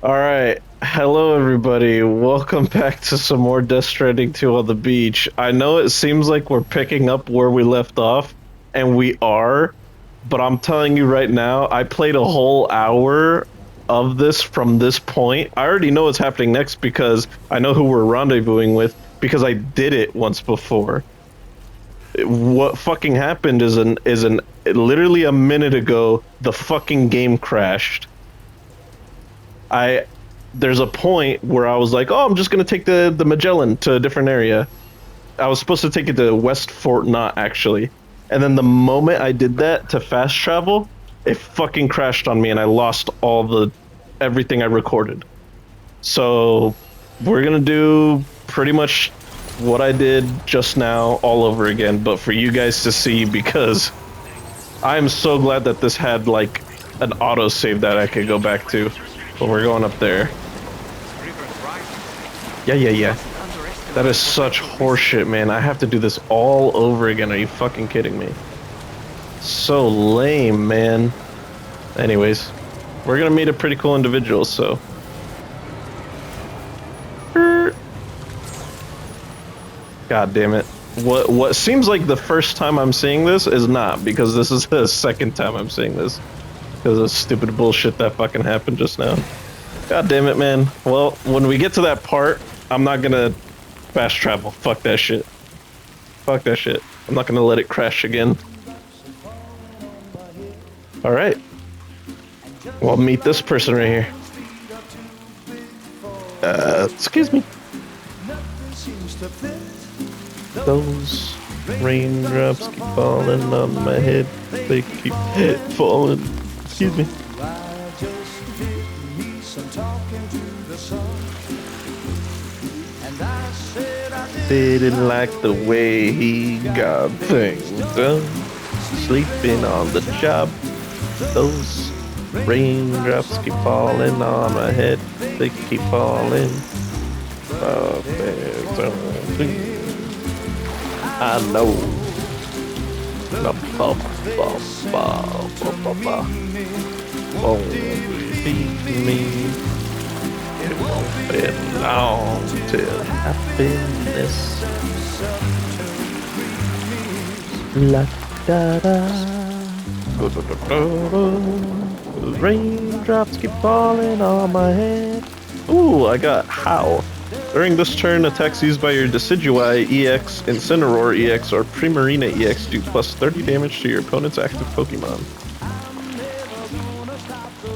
Alright, hello everybody. Welcome back to some more Death Stranding 2 on the beach. I know it seems like we're picking up where we left off, and we are, but I'm telling you right now, I played a whole hour of this from this point. I already know what's happening next because I know who we're rendezvousing with because I did it once before. What fucking happened is an literally a minute ago the fucking game crashed. I There's a point where I was like, "Oh, I'm just gonna take the Magellan to a different area." I was supposed to take it to West Fort Knott actually, and then the moment I did that to fast travel, it fucking crashed on me, and I lost all the everything I recorded. So we're gonna do pretty much what I did just now all over again, but for you guys to see because I'm so glad that this had like an auto save that I could go back to. But we're going up there. Yeah. That is such horseshit, man. I have to do this all over again. Are you fucking kidding me? So lame, man. Anyways, we're gonna meet a pretty cool individual, so. God damn it. What seems like the first time I'm seeing this is not, because this is the second time I'm seeing this. Because of stupid bullshit that fucking happened just now. God damn it, man. Well, when we get to that part, I'm not gonna fast travel. Fuck that shit. Fuck that shit. I'm not gonna let it crash again. Alright. Well, meet this person right here. Excuse me. Those raindrops keep falling on my head. They keep falling. Excuse me. Didn't like the way he got things done. Sleeping on the job. Those raindrops keep falling on my head. They keep falling. I know. Won't leave me. It won't be long till happiness. La da da. Raindrops keep falling on my head. Ooh, I got how. During this turn, attacks used by your Decidueye EX, Incineroar EX, or Primarina EX do plus 30 damage to your opponent's active Pokemon.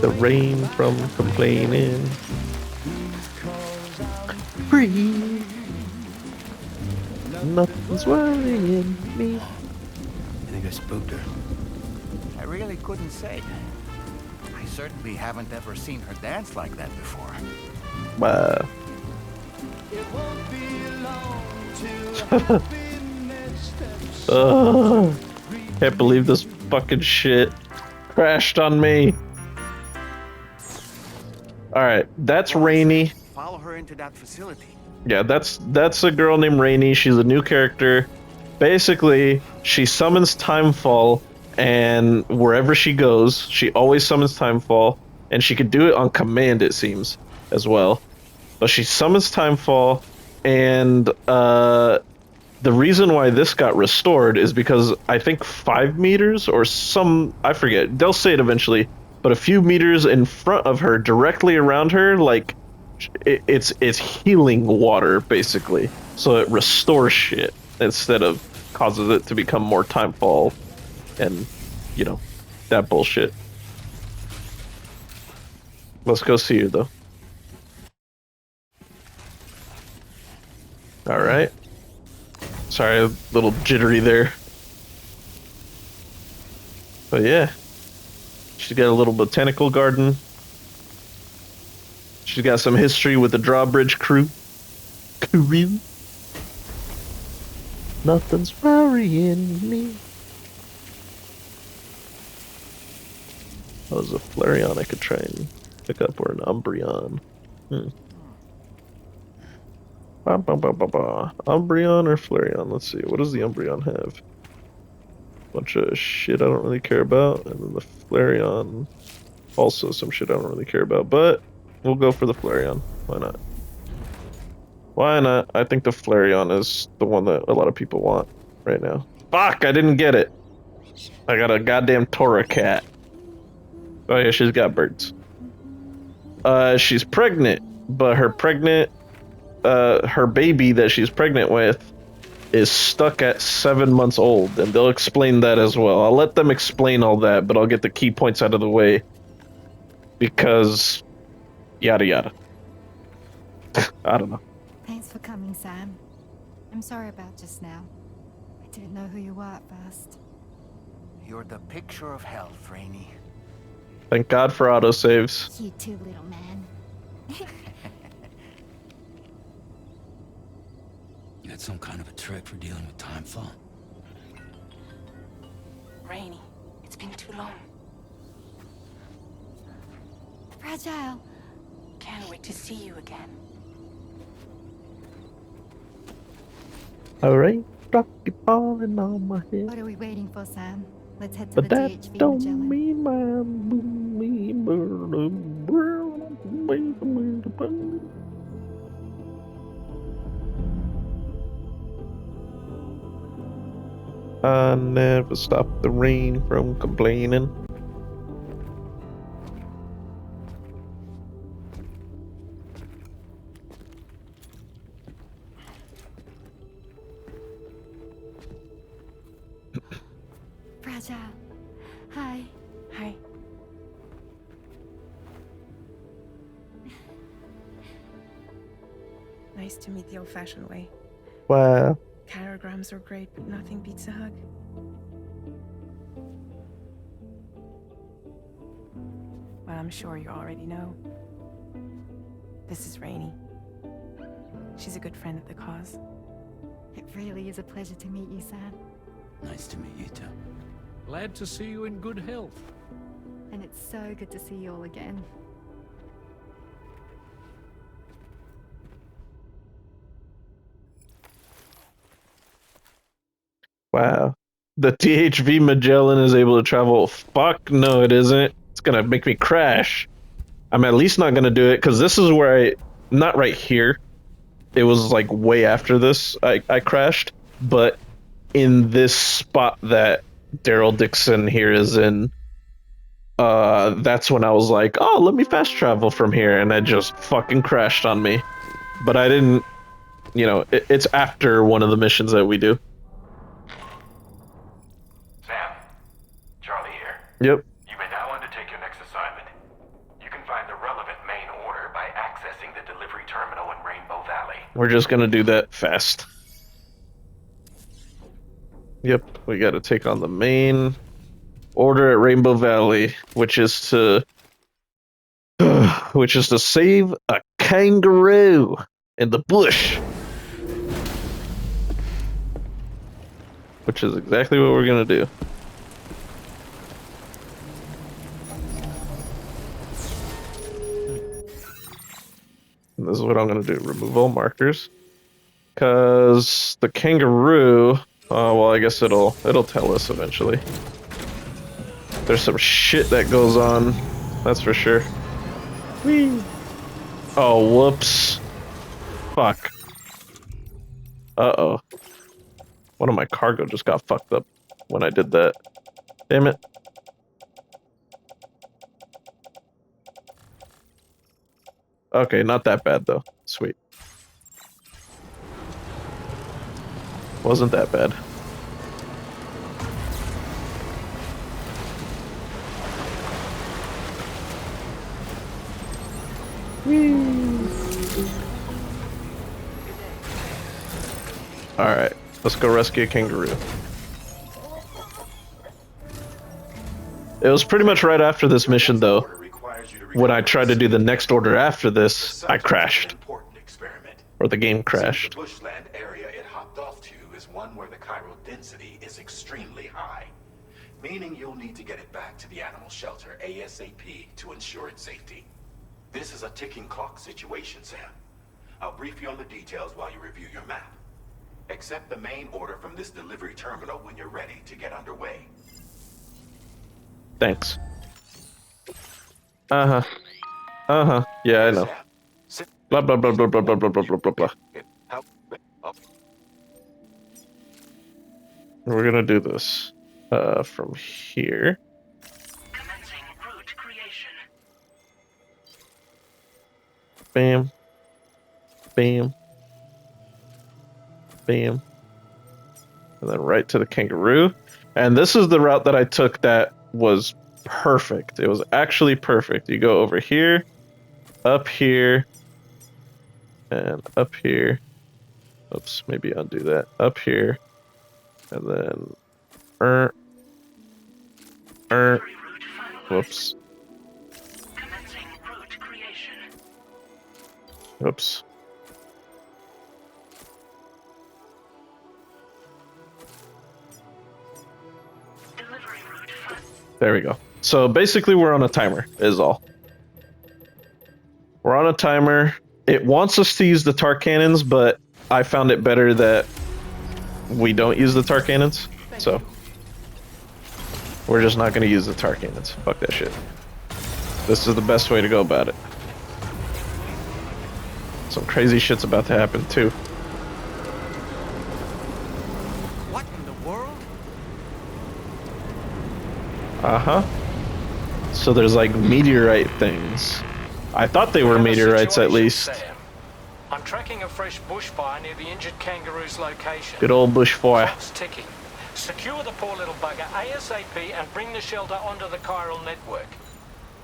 The rain from complaining. Breathe. Nothing's worrying me. I think I spooked her. I really couldn't say. I certainly haven't ever seen her dance like that before. Wow. Oh, can't believe this fucking shit crashed on me. Alright, that's Rainy. Follow her into that facility. Yeah, that's a girl named Rainy. She's a new character. Basically, she summons Timefall, and wherever she goes, she always summons Timefall, and she could do it on command, it seems, as well. But she summons Timefall, and the reason why this got restored is because I think 5 meters or some, I forget, they'll say it eventually, but a few meters in front of her, directly around her, like, it's healing water, basically. So it restores shit instead of causes it to become more Timefall and, you know, that bullshit. Let's go see her, though. Alright. Sorry, a little jittery there. But yeah. She's got a little botanical garden. She's got some history with the drawbridge crew. Nothing's worrying me. That was a Flareon I could try and pick up, or an Umbreon. Umbreon or Flareon? Let's see. What does the Umbreon have? Bunch of shit I don't really care about, and then the Flareon also some shit I don't really care about. But We'll go for the Flareon. Why not? Why not? I think the Flareon is the one that a lot of people want right now. Fuck! I didn't get it. I got a goddamn Tora cat. Oh yeah, she's got birds. She's pregnant, but her baby that she's pregnant with is stuck at 7 months old, and they'll explain that as well. I'll let them explain all that, but I'll get the key points out of the way because yada yada. I don't know. Thanks for coming, Sam. I'm sorry about just now. I didn't know who you were at first. You're the picture of health, Rainey. Thank God for autosaves. You too, little man. You had some kind of a trick for dealing with time fall. Rainey, it's been too long. Fragile. Can't wait to see you again. Alright, rocky falling on my head. What are we waiting for, Sam? Let's head to But the that DHV don't Magellan. mean I never stop the rain from complaining. Fragile. Hi. Hi. Nice to meet the old-fashioned way. Wow. Carograms are great, but nothing beats a hug. Well, I'm sure you already know. This is Rainey. She's a good friend of the cause. It really is a pleasure to meet you, Sam. Nice to meet you too. Glad to see you in good health. And it's so good to see you all again. Wow. The THV Magellan is able to travel. Fuck no, it isn't. It's gonna make me crash. I'm at least not gonna do it because this is where not right here. It was like way after this I crashed, but in this spot that Daryl Dixon here is in, that's when I was like, oh, let me fast travel from here, and it just fucking crashed on me. But I didn't, it's after one of the missions that we do. Sam, Charlie here. Yep. You may now undertake your next assignment. You can find the relevant main order by accessing the delivery terminal in Rainbow Valley. We're just gonna do that fast. Yep, we gotta take on the main order at Rainbow Valley, which is to save a kangaroo in the bush. Which is exactly what we're gonna do. And this is what I'm gonna do. Remove all markers. Cause the kangaroo, well, I guess it'll tell us eventually. There's some shit that goes on, that's for sure. Whee! Oh, whoops. Fuck. Uh-oh. One of my cargo just got fucked up when I did that. Damn it. Okay, not that bad though. Sweet. Wasn't that bad. Alright, let's go rescue a kangaroo. It was pretty much right after this mission though. When I tried to do the next order after this, I crashed. Or the game crashed. The bushland area it hopped off to is one where the chiral density is extremely high, meaning you'll need to get it back to the animal shelter ASAP to ensure its safety. This is a ticking clock situation, Sam. I'll brief you on the details while you review your map. Accept the main order from this delivery terminal when you're ready to get underway. Thanks. Uh-huh. Uh-huh. Yeah, I know. Sam, sit. Blah, blah, blah, blah, blah, blah, blah, blah, blah, blah, blah. How? Oh, We're gonna do this from here. Commencing root creation. Bam. Bam. Bam. And then right to the kangaroo. And this is the route that I took that was perfect. It was actually perfect. You go over here, up here, and up here. Oops, maybe I'll do that. Up here, and then whoops. Commencing root creation. Whoops. Delivering root fund. There we go. So basically we're on a timer, is all. We're on a timer. It wants us to use the tar cannons, but I found it better that we don't use the tar cannons. So we're just not going to use the tar cannons. Fuck that shit. This is the best way to go about it. Some crazy shit's about to happen too. What in the world? Uh-huh. So there's like meteorite things. I thought they were meteorites at least. Sam. I'm tracking a fresh bushfire near the injured kangaroo's location. Good old bushfire. Clock's ticking. Secure the poor little bugger ASAP and bring the shelter onto the chiral network.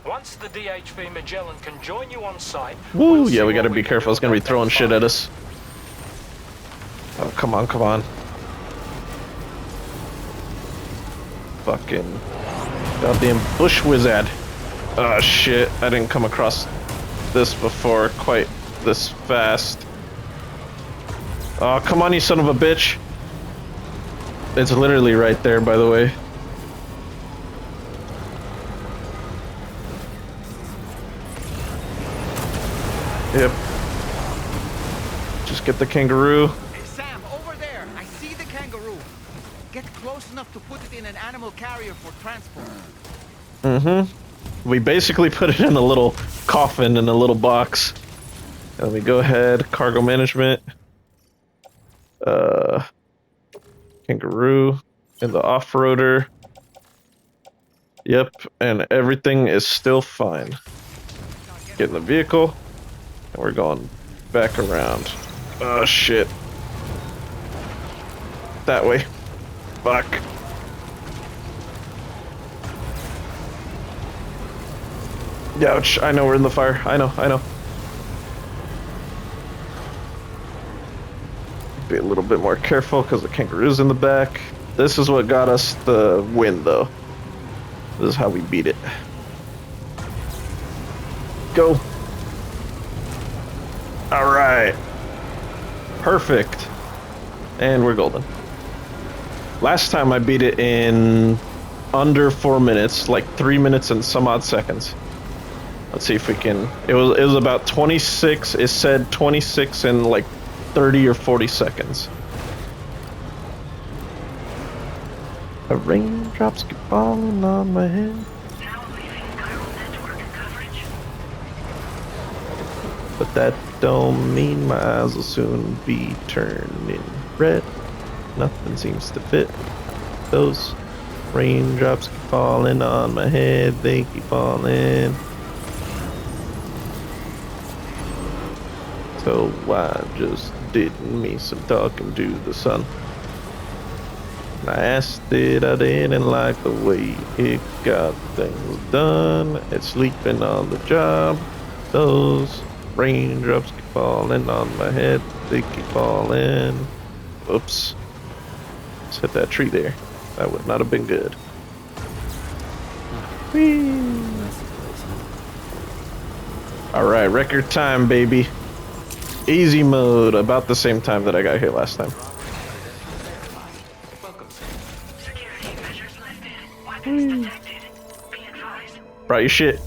Once the DHV Magellan can join you on site... Woo, we'll yeah, we see gotta what be can careful. do It's gonna be about throwing that shit fire. at us. Oh, come on, come on. Fucking goddamn bush wizard. Oh shit, I didn't come across this before quite this fast. Oh, come on, you son of a bitch. It's literally right there, by the way. Yep. Just get the kangaroo. Hey, Sam, over there. I see the kangaroo. Get close enough to put it in an animal carrier for transport. We basically put it in a little coffin in a little box. And we go ahead, cargo management. Kangaroo in the off-roader. Yep, and everything is still fine. Get in the vehicle. And we're going back around. Oh shit. That way. Fuck. Ouch, I know we're in the fire. I know. Be a little bit more careful because the kangaroo's in the back. This is what got us the win, though. This is how we beat it. Go. Alright. Perfect. And we're golden. Last time I beat it in under 4 minutes, like 3 minutes and some odd seconds. Let's see if we can. It was about 26. It said 26 in like 30 or 40 seconds. The raindrops keep falling on my head. Now leaving chiral network coverage. But that don't mean my eyes will soon be turning red. Nothing seems to fit. Those raindrops keep falling on my head. They keep falling. So I just did me some talking to the sun. And I asked it, I didn't like the way it got things done. It's sleeping on the job. Those raindrops keep falling on my head. They keep falling. Oops. Just hit that tree there. That would not have been good. Whee. Alright, record time, baby. Easy mode, about the same time that I got here last time. Security measures lifted. Weapons detected. Be advised. Brought your shit.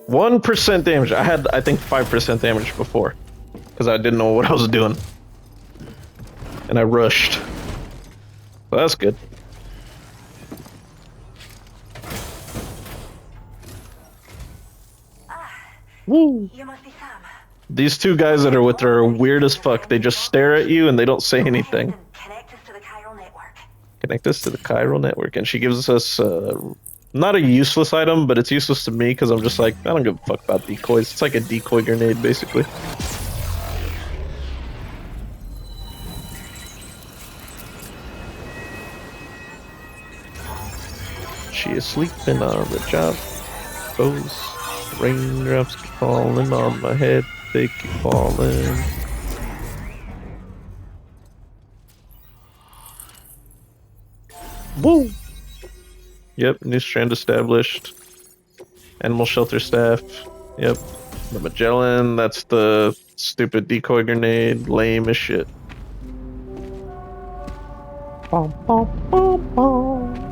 1% damage. I had, I think, 5% damage before. Because I didn't know what I was doing. And I rushed. Well, that's good. Woo! You must be Sam. These two guys that are with her are weird as fuck. They just stare at you and they don't say anything. Connect us to the chiral network. Connect this to the chiral network, and she gives us not a useless item, but it's useless to me because I'm just like, I don't give a fuck about decoys. It's like a decoy grenade, basically. She is sleeping on the job. Those raindrops keep falling on my head. They keep falling. Woo! Yep, new strand established. Animal shelter staff. Yep. The Magellan, that's the stupid decoy grenade. Lame as shit. Bum, bum, bum, bum.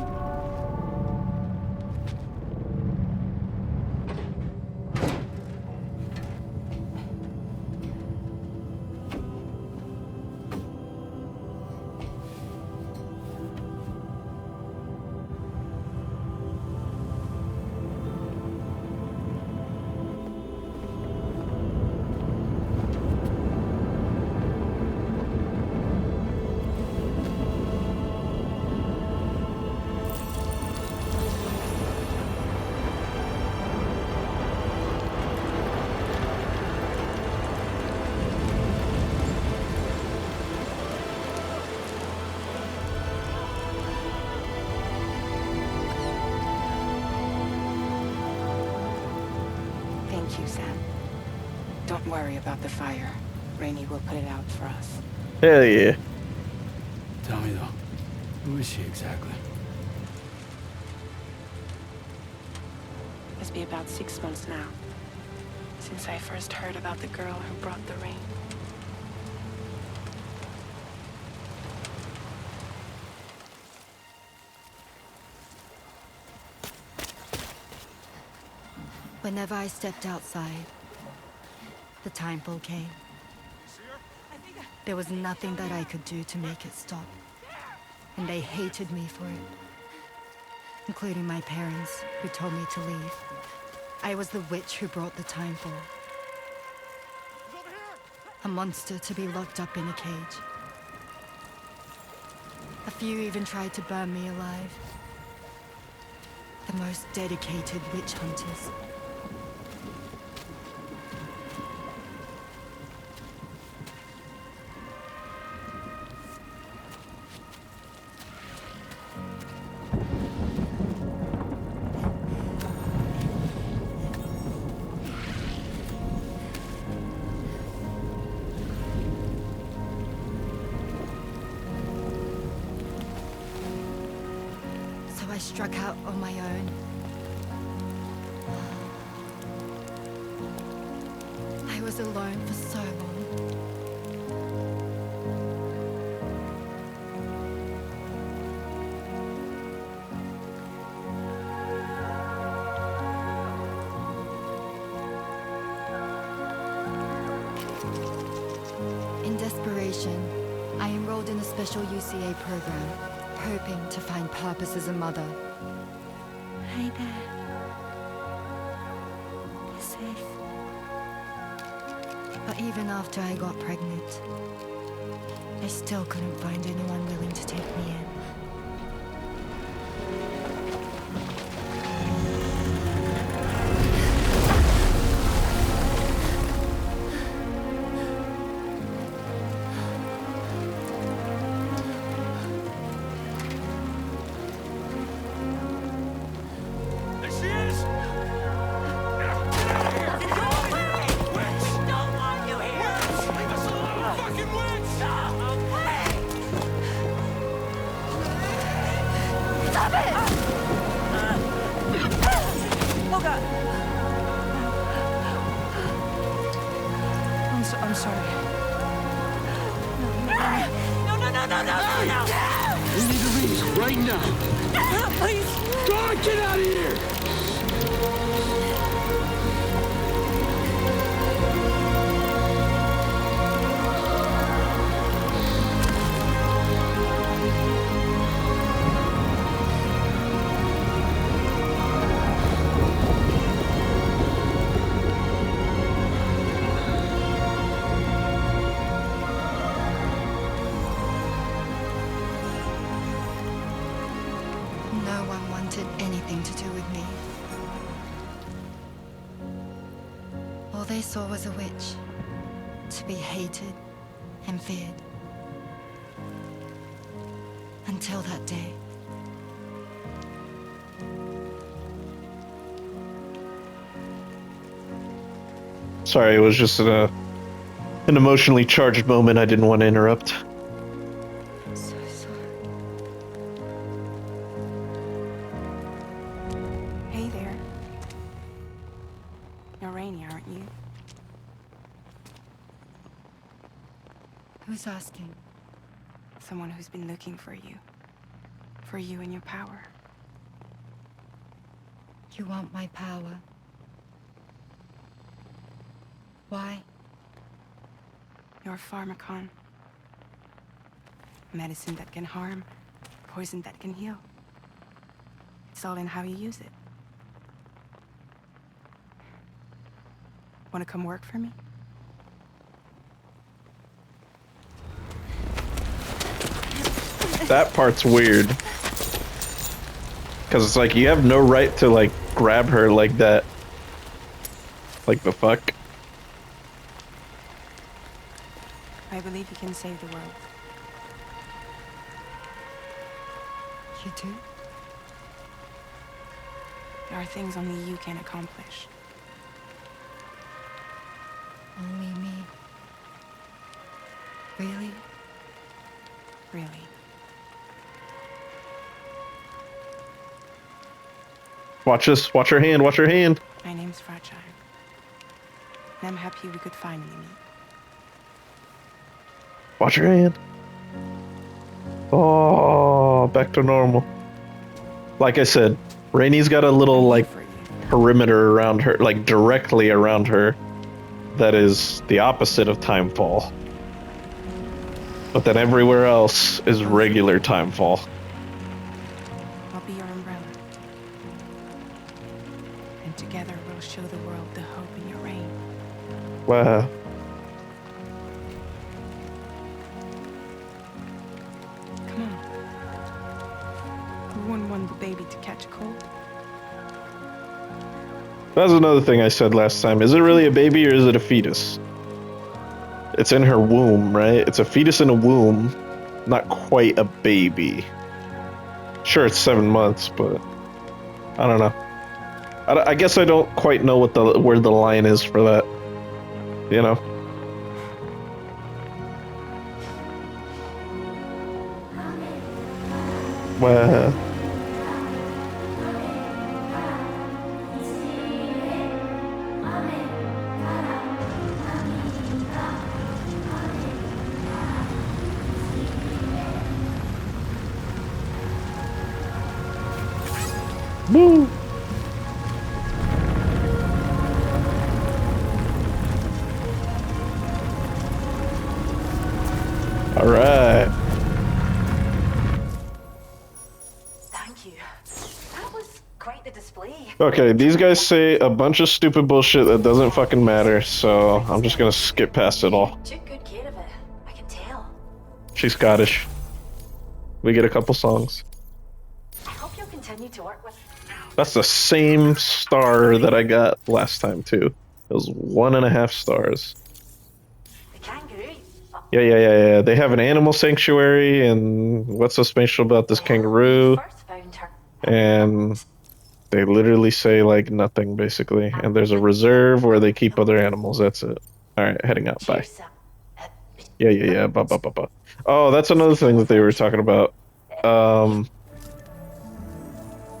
Thank you, Sam. Don't worry about the fire. Rainey will put it out for us. Hell yeah. Tell me though, who is she exactly? It's been about 6 months now since I first heard about the girl who brought the rain. Whenever I stepped outside, the time fall came. There was nothing that I could do to make it stop. And they hated me for it. Including my parents, who told me to leave. I was the witch who brought the time fall. A monster to be locked up in a cage. A few even tried to burn me alive. The most dedicated witch hunters. I struck out on my own. I was alone for so long. In desperation, I enrolled in a special UCA program, hoping to find purpose as a mother. Hi there. You're safe. But even after I got pregnant, I still couldn't find anyone willing to take me in. I'm sorry. No. We need to leave right now. Please. God, get out of here! anything to do with me. All they saw was a witch, to be hated and feared. Until that day. Sorry, it was just an emotionally charged moment I didn't want to interrupt. I'm so sorry. Hey there. You're Rainy, aren't you? Who's asking? Someone who's been looking for you. For you and your power. You want my power? Why? You're a pharmacon. Medicine that can harm, poison that can heal. It's all in how you use it. Want to come work for me? That part's weird. Because it's like, you have no right to, like, grab her like that. Like, the fuck? I believe you can save the world. You do? There are things only you can accomplish. Only me. Really? Really. Watch this. Watch her hand. Watch her hand. My name's Fragile. And I'm happy we could finally meet. Watch her hand. Oh, back to normal. Like I said, Rainy's got a little, like, For you. perimeter around her, like, directly around her. That is the opposite of Timefall. But then everywhere else is regular Timefall. I'll be your umbrella. And together we'll show the world the hope in your reign. Wow. Come on. We wouldn't want the baby to catch a cold. That's another thing I said last time. Is it really a baby or is it a fetus? It's in her womb, right? It's a fetus in a womb, not quite a baby. Sure, it's 7 months, but I don't know. I guess I don't quite know what where the line is for that. You know? Well. Woo! All right. Thank you. That was quite the display. Okay, these guys say a bunch of stupid bullshit that doesn't fucking matter, so I'm just gonna skip past it all. Took good care of it. I can tell. She's Scottish. We get a couple songs. I hope you'll continue to work with. That's the same star that I got last time too. It was 1.5 stars. The kangaroo. Yeah. They have an animal sanctuary, and what's so special about this kangaroo? First found her. And they literally say like nothing basically. And there's a reserve where they keep other animals. That's it. All right, heading out. Bye. Cheers, Yeah. Ba. Oh, that's another thing that they were talking about. Well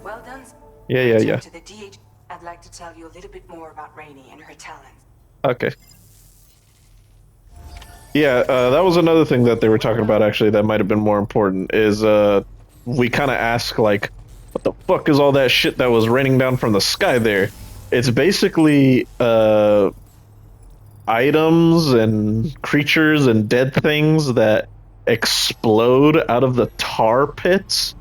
done. Yeah. To the DH, I'd like to tell you a little bit more about Rainy and her talents. Okay. Yeah, that was another thing that they were talking about actually that might have been more important is we kind of ask like, what the fuck is all that shit that was raining down from the sky there? It's basically items and creatures and dead things that explode out of the tar pits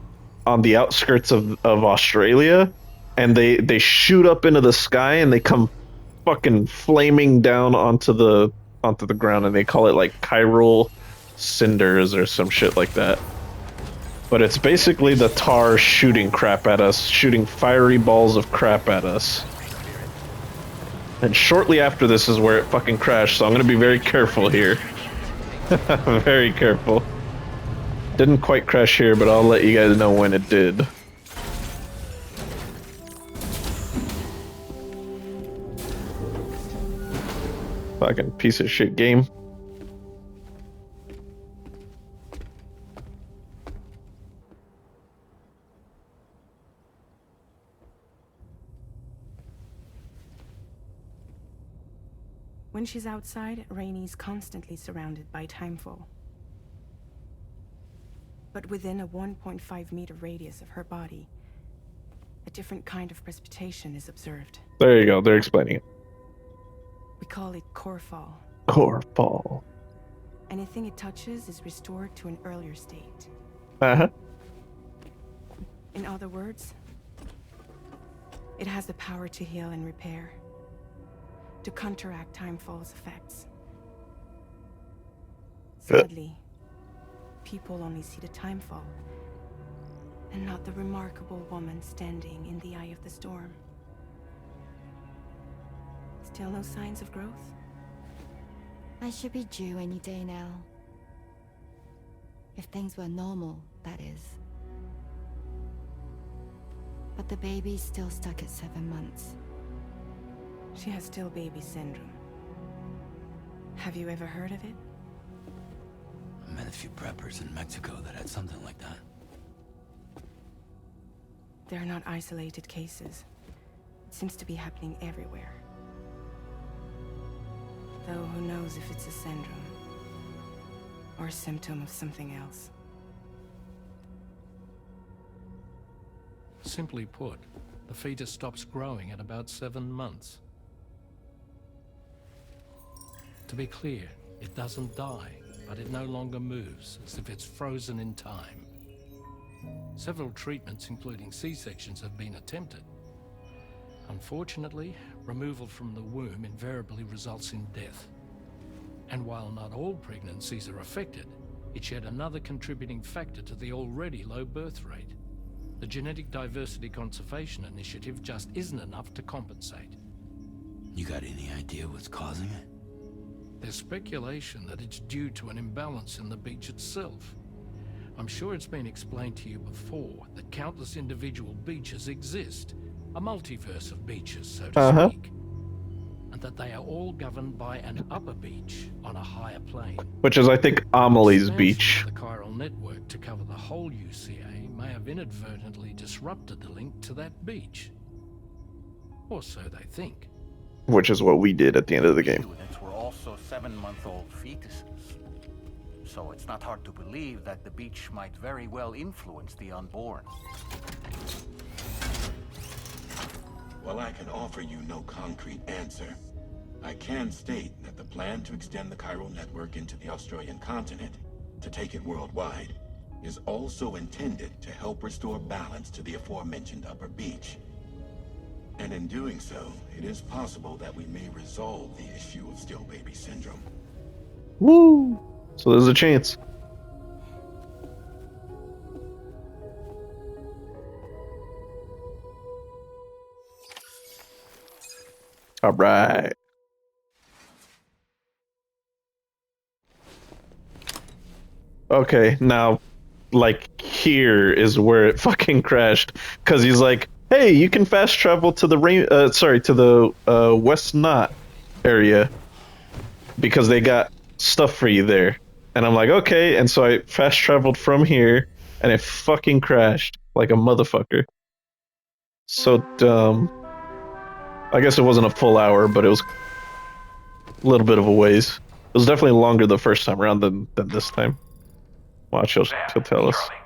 on the outskirts of Australia, and they shoot up into the sky and they come fucking flaming down onto the ground, and they call it like chiral cinders or some shit like that. But it's basically the tar shooting crap at us, shooting fiery balls of crap at us. And shortly after this is where it fucking crashed, so I'm gonna be very careful here. Very careful. Didn't quite crash here, but I'll let you guys know when it did. Fucking piece of shit game. When she's outside, Rainey's constantly surrounded by timefall. But within a 1.5-meter radius of her body, a different kind of precipitation is observed. There you go, they're explaining it. We call it core fall. Core fall. Anything it touches is restored to an earlier state. Uh-huh. In other words, it has the power to heal and repair, to counteract timefall's effects. Sadly, people only see the timefall, and not the remarkable woman standing in the eye of the storm. Still no signs of growth? I should be due any day now. If things were normal, that is. But the baby's still stuck at 7 months. She has still baby syndrome. Have you ever heard of it? I met a few preppers in Mexico that had something like that. They're not isolated cases. It seems to be happening everywhere. Though who knows if it's a syndrome or a symptom of something else. Simply put, the fetus stops growing at about 7 months. To be clear, it doesn't die, but it no longer moves, as if it's frozen in time. Several treatments, including C-sections, have been attempted. Unfortunately, removal from the womb invariably results in death. And while not all pregnancies are affected, it's yet another contributing factor to the already low birth rate. The Genetic Diversity Conservation Initiative just isn't enough to compensate. You got any idea what's causing it? There's speculation that it's due to an imbalance in the beach itself. I'm sure it's been explained to you before that countless individual beaches exist, a multiverse of beaches, so to speak, and that they are all governed by an upper beach on a higher plane. Which is, I think, Amelie's beach. The chiral network to cover the whole UCA may have inadvertently disrupted the link to that beach. Or so they think. Which is what we did at the end of the game. Units were also 7-month-old fetuses. So it's not hard to believe that the beach might very well influence the unborn. While I can offer you no concrete answer, I can state that the plan to extend the chiral network into the Australian continent, to take it worldwide, is also intended to help restore balance to the aforementioned upper beach. And in doing so, it is possible that we may resolve the issue of still baby syndrome. Woo! So there's a chance. All right. Okay, now, like, here is where it fucking crashed. Because he's like, hey, you can fast travel to the West Knot area. Because they got stuff for you there. And I'm like, okay. And so I fast traveled from here, and it fucking crashed like a motherfucker. So dumb. I guess it wasn't a full hour, but it was a little bit of a ways. It was definitely longer the first time around than this time. Watch, he'll tell us. Charlie,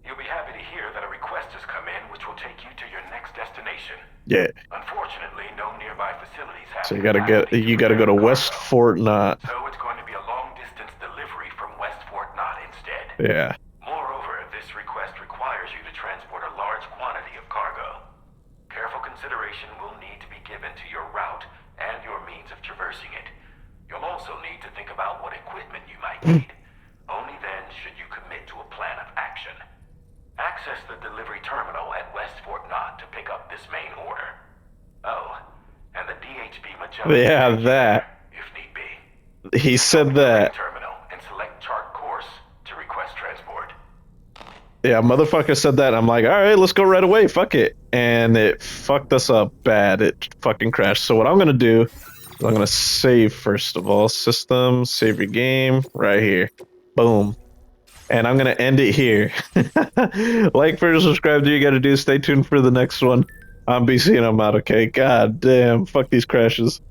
you'll be happy to hear that a request has come in which will take you to your next destination. Yeah. Unfortunately, no nearby facilities have. So you gotta go to West Fort Knot. So it's going to be a long-distance delivery from West Fort Knot instead. Yeah. Moreover, this request requires you to transport a large quantity of cargo. Careful consideration will need to be given to your route and your means of traversing it. You'll also need to think about what equipment you might need. Only then should you commit to a plan of action. access the delivery terminal at West Fort Knott to pick up this main order. Oh, and the DHB Magellan Yeah, will take you that. there, if need be. He said Go to the that. terminal and select chart course to request transport. Yeah, motherfucker said that. I'm like, all right, let's go right away. Fuck it. And it fucked us up bad. It fucking crashed. So what I'm gonna do is I'm gonna save first of all. System, save your game, right here. Boom. And I'm gonna end it here. Like, favorite, subscribe. Do you gotta do? Stay tuned for the next one. I'm BC and I'm out. Okay. God damn. Fuck these crashes.